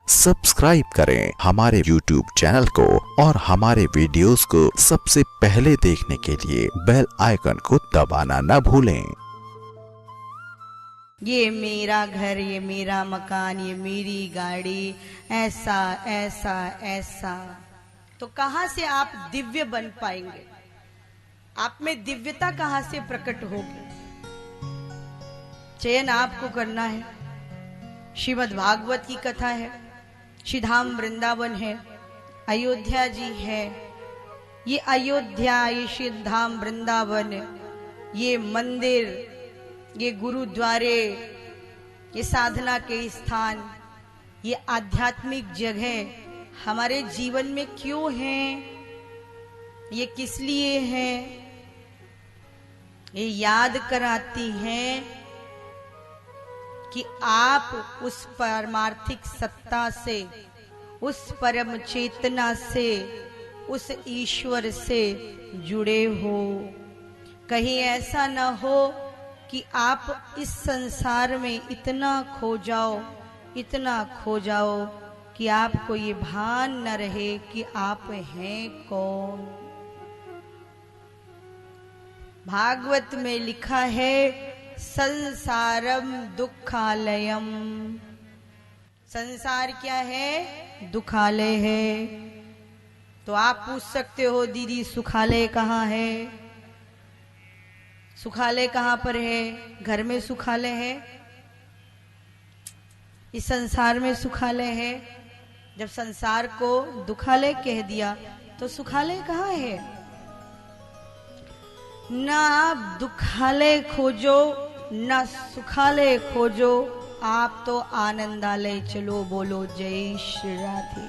Subscribe करें हमारे YouTube channel को और हमारे वीडियोस को सबसे पहले देखने के लिए बेल आइकन को दबाना न भूलें। ये मेरा घर, ये मेरा मकान, ये मेरी गाड़ी, ऐसा ऐसा ऐसा। तो कहां से आप दिव्य बन पाएंगे? आप में दिव्यता कहां से प्रकट होगी? चयन आपको करना है। श्रीमद् भागवत की कथा है, श्री धाम वृंदावन है, अयोध्या जी है। ये अयोध्या, ये श्री धाम वृंदावन, ये मंदिर, ये गुरुद्वारे, ये साधना के स्थान, ये आध्यात्मिक जगह हमारे जीवन में क्यों हैं? ये किस लिए हैं? ये याद कराती हैं कि आप उस परमार्थिक सत्ता से, उस परम चेतना से, उस ईश्वर से जुड़े हो। कहीं ऐसा न हो कि आप इस संसार में इतना खो जाओ, इतना खो जाओ कि आपको ये भान न रहे कि आप हैं कौन। भागवत में लिखा है, संसारम दुखालयम। संसार क्या है? दुखालय है। तो आप पूछ सकते हो, दीदी सुखालय कहाँ है? सुखालय कहाँ पर है? घर में सुखालय है? इस संसार में सुखालय है? जब संसार को दुखालय कह दिया तो सुखालय कहाँ है? ना आप दुखालय खोजो, ना सुखालय खोजो, आप तो आनंदालय चलो। बोलो जय श्री राधे।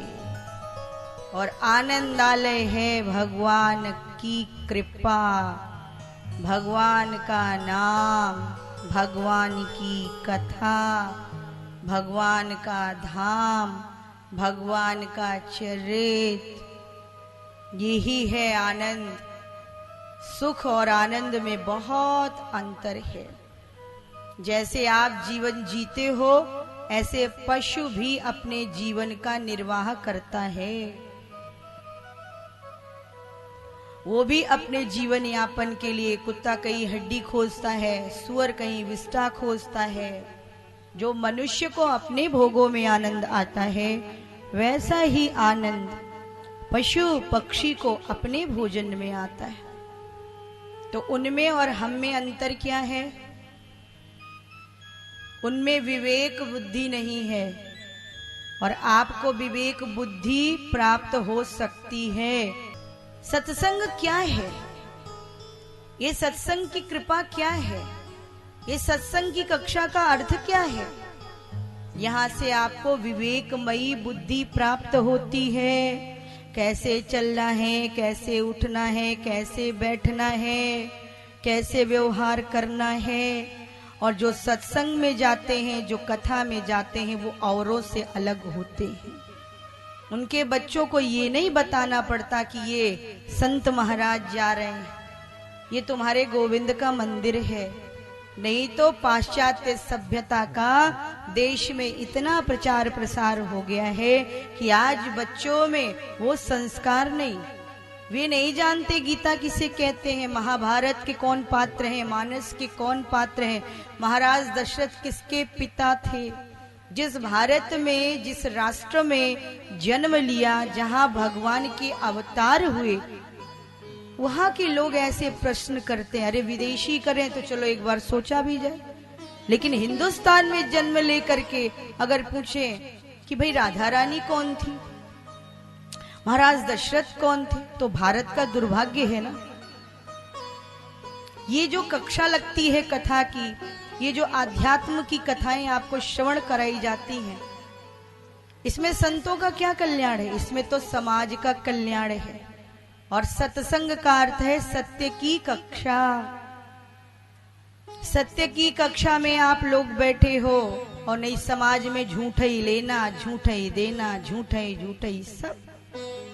और आनंदालय है भगवान की कृपा, भगवान का नाम, भगवान की कथा, भगवान का धाम, भगवान का चरित्र। यही है आनंद। सुख और आनंद में बहुत अंतर है। जैसे आप जीवन जीते हो, ऐसे पशु भी अपने जीवन का निर्वाह करता है। वो भी अपने जीवन यापन के लिए, कुत्ता कहीं हड्डी खोजता है, सुअर कहीं विष्ठा खोजता है। जो मनुष्य को अपने भोगों में आनंद आता है, वैसा ही आनंद पशु पक्षी को अपने भोजन में आता है। तो उनमें और हम में अंतर क्या है? उनमें विवेक बुद्धि नहीं है और आपको विवेक बुद्धि प्राप्त हो सकती है। सत्संग क्या है? ये सत्संग की कृपा क्या है? ये सत्संग की कक्षा का अर्थ क्या है? यहां से आपको विवेकमयी बुद्धि प्राप्त होती है। कैसे चलना है, कैसे उठना है, कैसे बैठना है, कैसे व्यवहार करना है। और जो सत्संग में जाते हैं, जो कथा में जाते हैं, वो औरों से अलग होते हैं। उनके बच्चों को ये नहीं बताना पड़ता कि ये संत महाराज जा रहे हैं, ये तुम्हारे गोविंद का मंदिर है। नहीं तो पाश्चात्य सभ्यता का देश में इतना प्रचार प्रसार हो गया है कि आज बच्चों में वो संस्कार नहीं। वे नहीं जानते गीता किसे कहते हैं, महाभारत के कौन पात्र हैं, मानस के कौन पात्र हैं, महाराज दशरथ किसके पिता थे। जिस भारत में, जिस राष्ट्र में जन्म लिया, जहां भगवान के अवतार हुए, वहां के लोग ऐसे प्रश्न करते हैं। अरे विदेशी करें तो चलो एक बार सोचा भी जाए, लेकिन हिंदुस्तान में जन्म लेकर के अगर पूछें कि भाई राधा रानी कौन थी, महाराज दशरथ कौन थे, तो भारत का दुर्भाग्य है ना। ये जो कक्षा लगती है कथा की, ये जो आध्यात्म की कथाएं आपको श्रवण कराई जाती हैं, इसमें संतों का क्या कल्याण है? इसमें तो समाज का कल्याण है। और सत्संग का अर्थ है सत्य की कक्षा। सत्य की कक्षा में आप लोग बैठे हो और नहीं समाज में झूठ ही लेना, झूठ ही देना, झूठ ही सब।